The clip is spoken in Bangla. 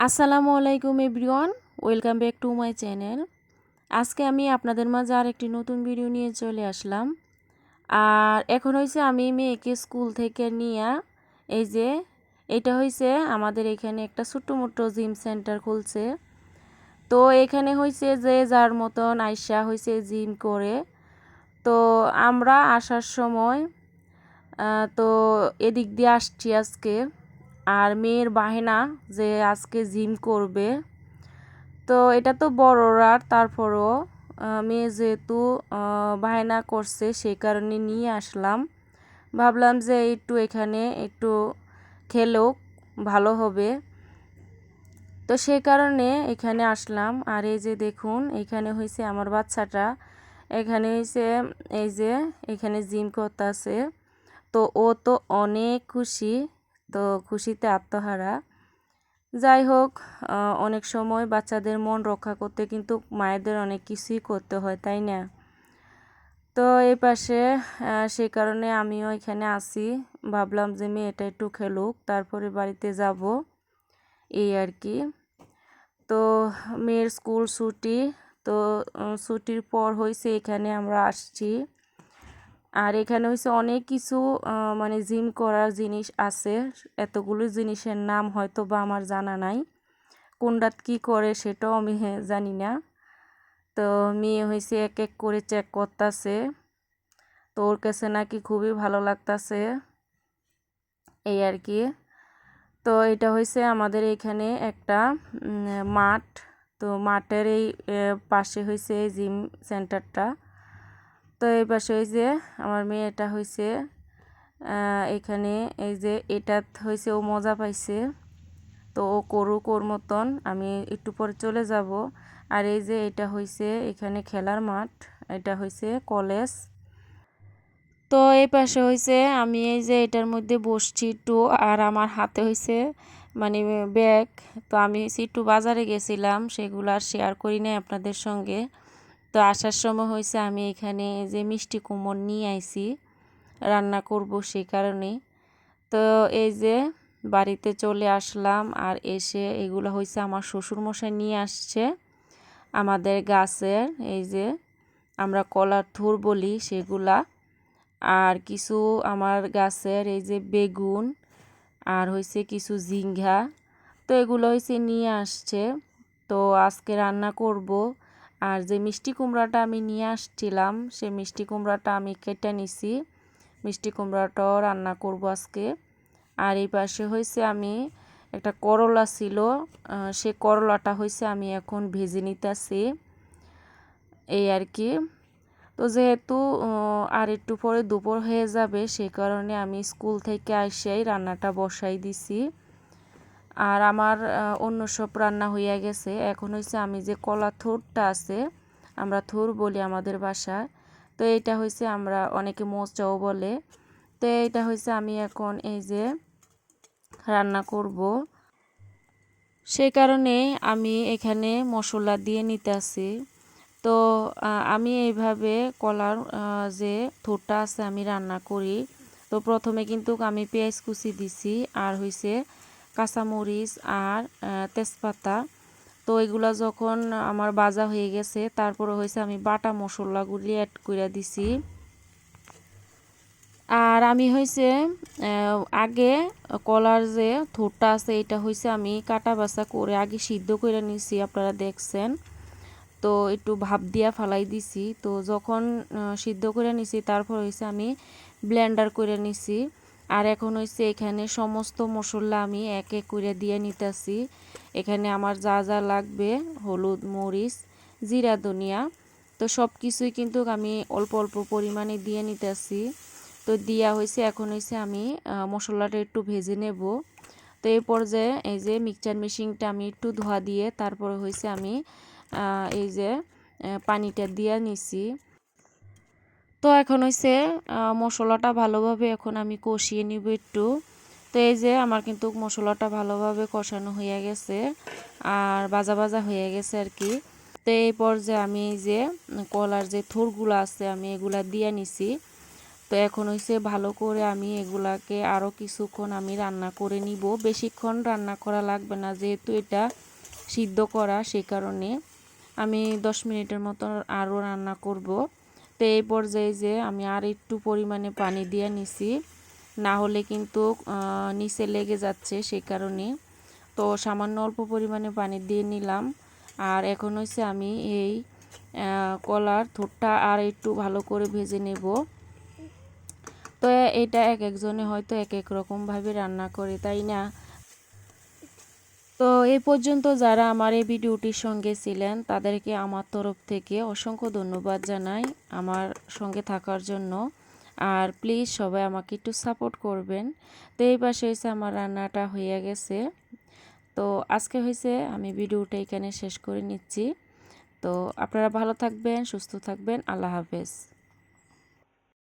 আসসালামু আলাইকুম everyone, welcome back to my channel. আজকে আমি আপনাদের মাঝে আরেকটি নতুন ভিডিও নিয়ে চলে আসলাম। আর এখন হয়েছে আমি মেয়েকে স্কুল থেকে নিয়ে এই যে এটা হয়েছে আমাদের এখানে একটা ছোট্ট মোটো জিম সেন্টার খুলছে। তো এখানে হয়েছে যে যার মতন আইসা হয়েছে জিম করে। তো আমরা আসার সময় তো এদিক দিয়ে আসছি আজকে। আর মেয়ের বাহেনা যে আজকে জিম করবে, তো এটা তো বড়রা, তারপরও মেয়ে যেহেতু বায়না করছে সেই কারণে নিয়ে আসলাম। ভাবলাম যে একটু এখানে একটু খেলেও ভালো হবে, তো সেই কারণে এখানে আসলাম। আর এই যে দেখুন, এখানে হয়েছে আমার বাচ্চাটা, এখানে হয়েছে এই যে এখানে জিম করতেছে। তো ও তো অনেক খুশি, তো খুশিতে আত্মহারা। যাই হোক, অনেক সময় বাচ্চাদের মন রক্ষা করতে কিন্তু মায়েদের অনেক কিছুই করতে হয়, তাই না? তো এই পাশে সে কারণে আমিও এখানে আসি। ভাবলাম যে মেয়েটা একটু খেলুক, তারপরে বাড়িতে যাব, এই আর কি। তো মেয়ের স্কুল ছুটি, তো ছুটির পর হয়েছে এখানে আমরা আসছি। আর এখানে হয়েছে অনেক কিছু মানে জিম করার জিনিস আছে। এতগুলো জিনিসের নাম হয়তো বা আমার জানা নাই, কোনটা কি করে সেটাও আমি জানি না। তো মেয়ে হয়েছে এক এক করে চেক করতেছে, তো ওর কাছে নাকি খুবই ভালো লাগতাছে, এই আর কি। তো এটা হয়েছে আমাদের এখানে একটা মাঠ। তো মাঠের এই পাশে হয়েছে জিম সেন্টারটা। তো এই পাশে হয়েছে আমার মেয়েটা হয়েছে এখানে এই যে এটা হয়েছে ও মজা পাইছে, তো ও করুক ওর মতন, আমি একটু পরে চলে যাব। আর এই যে এটা হয়েছে এখানে খেলার মাঠ, এটা হয়েছে কলেজ। তো এই পাশে হয়েছে আমি এই যে এটার মধ্যে বসছি একটু, আর আমার হাতে হয়েছে মানে ব্যাগ। তো আমি একটু বাজারে গেছিলাম, সেগুলো আর শেয়ার করি নাই আপনাদের সঙ্গে। তো আসার সময় হয়েছে আমি এখানে যে মিষ্টি কুমড় নিয়ে আইছি, রান্না করব সেই কারণে। তো এই যে বাড়িতে চলে আসলাম, আর এসে এগুলো হয়েছে আমার শ্বশুরমশাই নিয়ে আসছে আমাদের গাছের, এই যে আমরা কলার থুর বলি সেগুলা। আর কিছু আমার গাছের এই যে বেগুন, আর হয়েছে কিছু ঝিঙ্গা, তো এগুলো হয়েছে নিয়ে আসছে। তো আজকে রান্না করব। আর যে মিষ্টি কুমড়াটা আমি নিয়ে আসছিলাম, সে মিষ্টি কুমড়াটা আমি কেটে নিছি, মিষ্টি কুমড়াটাও রান্না করব আজকে। আর এই পাশে হয়েছে আমি একটা করলা ছিল, সে করলাটা হয়েছে আমি এখন ভেজে নিতেছি, এই আর কি। তো যেহেতু আর একটু পরে দুপুর হয়ে যাবে, সে কারণে আমি স্কুল থেকে এসেই রান্নাটা বসাই দিছি। আর আমার অন্য সব রান্না হইয়া গেছে। এখন হয়েছে আমি যে কলা থোরটা আছে, আমরা থোর বলি আমাদের বাসায়, তো এইটা হয়েছে আমরা অনেকে মোচাও বলে। তো এইটা হয়েছে আমি এখন এই যে রান্না করব, সেই কারণে আমি এখানে মশলা দিয়ে নিতেছি। তো আমি এইভাবে কলার যে থোরটা আছে আমি রান্না করি। তো প্রথমে কিন্তু আমি পেঁয়াজ কুচি দিছি, আর হইছে কাঁচামরিচ আর তেজপাতা। তো এগুলা যখন আমার ভাজা হয়ে গেছে, তারপরে হয়েছে আমি বাটা মশলাগুলি অ্যাড করে দিছি। আর আমি হয়েছে আগে কলার যে থোরটা আছে এটা হয়েছে আমি কাটা বাছা করে আগে সিদ্ধ করে নিছি, আপনারা দেখছেন। তো একটু ভাপ দিয়া ফালাই দিছি। তো যখন সিদ্ধ করে নিছি, তারপর হয়েছে আমি ব্লেন্ডার করে নিছি। আর এখন হয়েছে এখানে সমস্ত মশলা আমি এক এক করে দিয়ে নিতেছি। এখানে আমার যা যা লাগবে, হলুদ, মরিচ, জিরা, ধনিয়া, তো সব কিছুই কিন্তু আমি অল্প অল্প পরিমাণে দিয়ে নিতেছি। তো দিয়া হয়েছে এখন হয়েছে আমি মশলাটা একটু ভেজে নেব। তো এই পর্যায়ে এই যে মিক্সচার মেশিনটা আমি একটু ধোয়া দিয়ে তারপরে হয়েছে আমি এই যে পানিটা দিয়ে নিছি। তো এখন হয়েছে মশলাটা ভালোভাবে এখন আমি কষিয়ে নিব একটু। তো এই যে আমার কিন্তু মশলাটা ভালোভাবে কষানো হয়ে গেছে, আর ভাজা ভাজা হয়ে গেছে আর কি। তো এই পর্যায়ে আমি এই যে কলার যে থোরগুলো আছে আমি এগুলা দিয়ে নিছি। তো এখন হইছে ভালো করে আমি এগুলাকে আরও কিছুক্ষণ আমি রান্না করে নিব। বেশিক্ষণ রান্না করা লাগবে না, যেহেতু এটা সিদ্ধ করা, সেই কারণে আমি 10 মিনিটের মতো আরও রান্না করব। তো এই পর্যায়ে যে আমি আর একটু পরিমাণে পানি দিয়ে নিছি, না হলে কিন্তু নিচে লেগে যাচ্ছে, সেই কারণে। তো সামান্য অল্প পরিমাণে পানি দিয়ে নিলাম। আর এখন হচ্ছে আমি এই কলার থোড়টা আর একটু ভালো করে ভেজে নেব। তো এটা এক একজনে হয়তো এক এক রকমভাবে রান্না করে, তাই না? তো এই পর্যন্ত যারা আমার এই ভিডিওটির সঙ্গে ছিলেন তাদেরকে আমার তরফ থেকে অসংখ্য ধন্যবাদ জানাই আমার সঙ্গে থাকার জন্য। আর প্লিজ সবাই আমাকে একটু সাপোর্ট করবেন। তো এই পাশে হয়েছে আমার রান্নাটা হয়ে গেছে। তো আজকে হয়েছে আমি ভিডিওটা এখানে শেষ করে নিচ্ছি। তো আপনারা ভালো থাকবেন, সুস্থ থাকবেন। আল্লাহ হাফেজ।